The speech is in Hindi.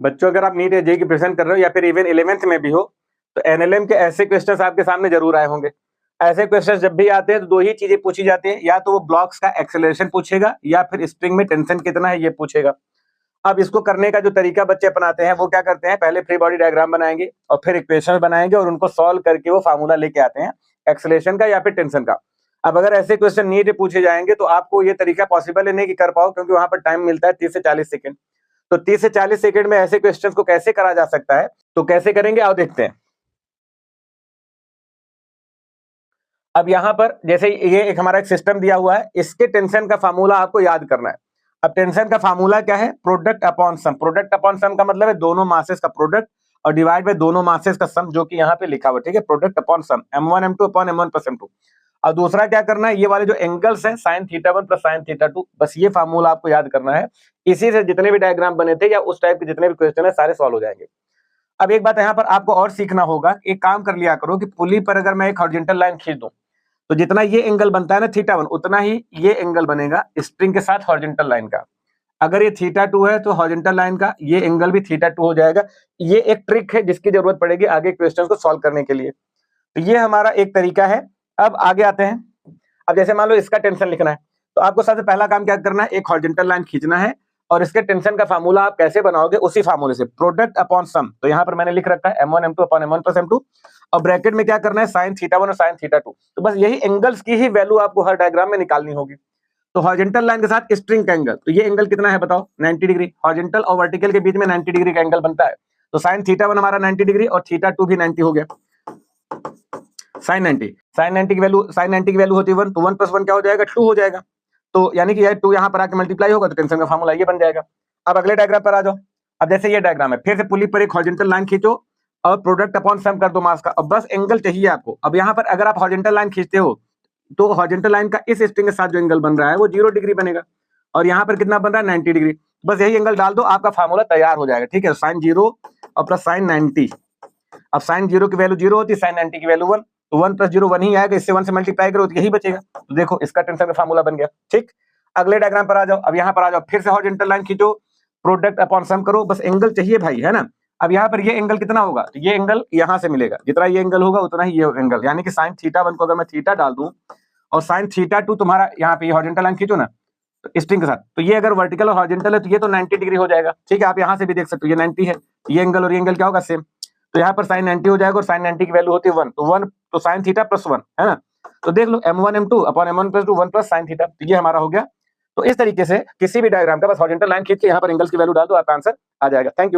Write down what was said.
बच्चों अगर आप नीट या जेईई की प्रिपरेशन कर रहे हो या फिर इवन 11th में भी हो, तो एनएलएम के ऐसे क्वेश्चंस आपके सामने जरूर आए होंगे। ऐसे क्वेश्चंस जब भी आते हैं तो दो ही चीजें पूछी जाती है, या तो वो ब्लॉक्स का एक्सेलरेशन पूछेगा या फिर स्प्रिंग में टेंशन कितना है ये पूछेगा। अब इसको करने का जो तरीका बच्चे अपनाते हैं वो क्या करते हैं, पहले फ्री बॉडी डायग्राम बनाएंगे और फिर इक्वेशन बनाएंगे और उनको सॉल्व करके वो फार्मूला लेके आते हैं एक्सेलरेशन का या फिर टेंशन का। अब अगर ऐसे क्वेश्चन नीट में पूछे जाएंगे तो आपको ये तरीका पॉसिबल है नहीं कि कर पाओ, क्योंकि वहां पर टाइम मिलता है 30 से 40 सेकंड। तो 30 से 40 सेकंड में ऐसे क्वेश्चंस को कैसे करा जा सकता है, तो कैसे करेंगे आओ देखते हैं। अब यहां पर जैसे ये एक हमारा एक सिस्टम दिया हुआ है, इसके टेंशन का फार्मूला आपको याद करना है। अब टेंशन का फार्मूला क्या है, प्रोडक्ट अपॉन सम। प्रोडक्ट अपॉन सम का मतलब है दोनों मासेस का प्रोडक्ट और डिवाइड बाय दोनों मासेस का सम, जो कि यहाँ पे लिखा हुआ है, ठीक है। प्रोडक्ट अपॉन सम m1 m2 upon m1 plus m2। और दूसरा क्या करना है, ये वाले जो एंगल्स है sin θ1 प्लस sin θ2, बस ये फार्मूला आपको याद करना है। इसी से जितने भी डायग्राम बने थे या उस टाइप के जितने भी क्वेश्चन है सारे सॉल्व हो जाएंगे। अब एक बात यहाँ पर आपको और सीखना होगा, एक काम कर लिया करो कि पुली पर अगर मैं एक हॉरिजॉन्टल लाइन खींच दूं तो जितना ये एंगल बनता है ना θ1, उतना ही ये एंगल बनेगा स्प्रिंग के साथ हॉरिजॉन्टल लाइन का। अगर ये θ2 है तो हॉरिजॉन्टल लाइन का ये एंगल भी θ2 हो जाएगा। ये एक ट्रिक है जिसकी जरूरत पड़ेगी आगे क्वेश्चन को सॉल्व करने के लिए। तो ये हमारा एक तरीका है। अब आगे आते हैं। अब जैसे मान लो इसका टेंशन लिखना है, तो आपको सबसे पहला काम क्या करना है, एक हॉरिजॉन्टल लाइन खींचना है और इसके टेंशन का फार्मूला आप कैसे बनाओगे, उसी फार्मूले से प्रोडक्ट अपॉन सम। तो यहाँ पर मैंने लिख रखा है m1 m2 upon m1 plus m2 और ब्रैकेट में क्या करना है sin θ1 और sin θ2। तो बस यही एंगल्स की ही वैल्यू आपको हर डायग्राम में निकालनी होगी। तो हॉरिजॉन्टल लाइन के साथ स्प्रिंग का एंगल, तो ये एंगल कितना है बताओ, 90 डिग्री। हॉरिजॉन्टल और वर्टिकल के बीच में 90 डिग्री का एंगल बनता है। तो sin θ1 हमारा 90 डिग्री और θ2 भी 90 हो गया। sin 90 की वैल्यू होती है 1, तो 1 प्लस 1 क्या हो जाएगा, 2 हो जाएगा। तो यानी कि 2 यहाँ पर आके मल्टीप्लाई होगा तो टेंशन का फार्मूला ये बन जाएगा। अब अगले डायग्राम पर आ जाओ। अब जैसे ये डायग्राम है, फिर से पुली पर एक हॉरिजॉन्टल लाइन खींचो और प्रोडक्ट अपॉन सम कर दो मास का। अब बस एंगल चाहिए आपको। अब यहाँ पर अगर आप हॉरिजॉन्टल लाइन खींचते हो तो हॉरिजॉन्टल लाइन का इस स्ट्रिंग के साथ जो एंगल बन रहा है वो 0 डिग्री बनेगा और यहाँ पर कितना बन रहा है, 90 डिग्री। बस यही एंगल डाल दो, आपका फार्मूला तैयार हो जाएगा, ठीक है। sin 0 और प्लस sin 90। अब sin 0 की वैल्यू 0 होती है, sin 90 की वैल्यू 1, तो 1 प्लस 0 1 ही आएगा, इससे 1 से मल्टीप्लाई करो तो यही बचेगा। तो देखो इसका टेंशन का फार्मूला बन गया, ठीक। अगले डायग्राम पर आ जाओ। अब यहाँ पर आ जाओ, फिर से हॉरिजॉन्टल लाइन खींचो, प्रोडक्ट अपॉन सम करो, बस एंगल चाहिए भाई, है ना। अब यहाँ पर ये एंगल कितना होगा, तो ये एंगल यहाँ से मिलेगा, जितना ये एंगल होगा उतना ही ये एंगल, यानी कि sin θ1 को अगर मैं थीटा डाल दूं और sin θ2 तुम्हारा यहाँ पे हॉरिजॉन्टल लाइन खींचो ना तो स्ट्रिंग के साथ, तो ये अगर वर्टिकल और हॉरिजॉन्टल है तो ये तो 90 डिग्री हो जाएगा, ठीक है। आप यहाँ से भी देख सकते हो ये 90 है, ये एंगल और ये एंगल क्या होगा, सेम। तो यहाँ पर sin 90 हो जाएगा और sin 90 की वैल्यू होती है 1, तो 1 तो sin θ प्लस 1, है ना। तो देख लो m1 m2 upon m1 plus 2 1 plus sin θ, तो ये हमारा हो गया। तो इस तरीके से किसी भी डायग्राम का बस हॉरिजॉन्टल लाइन खींच के यहाँ पर एंगल्स की वैल्यू डाल दो, आपका आंसर आ जाएगा। Thank you.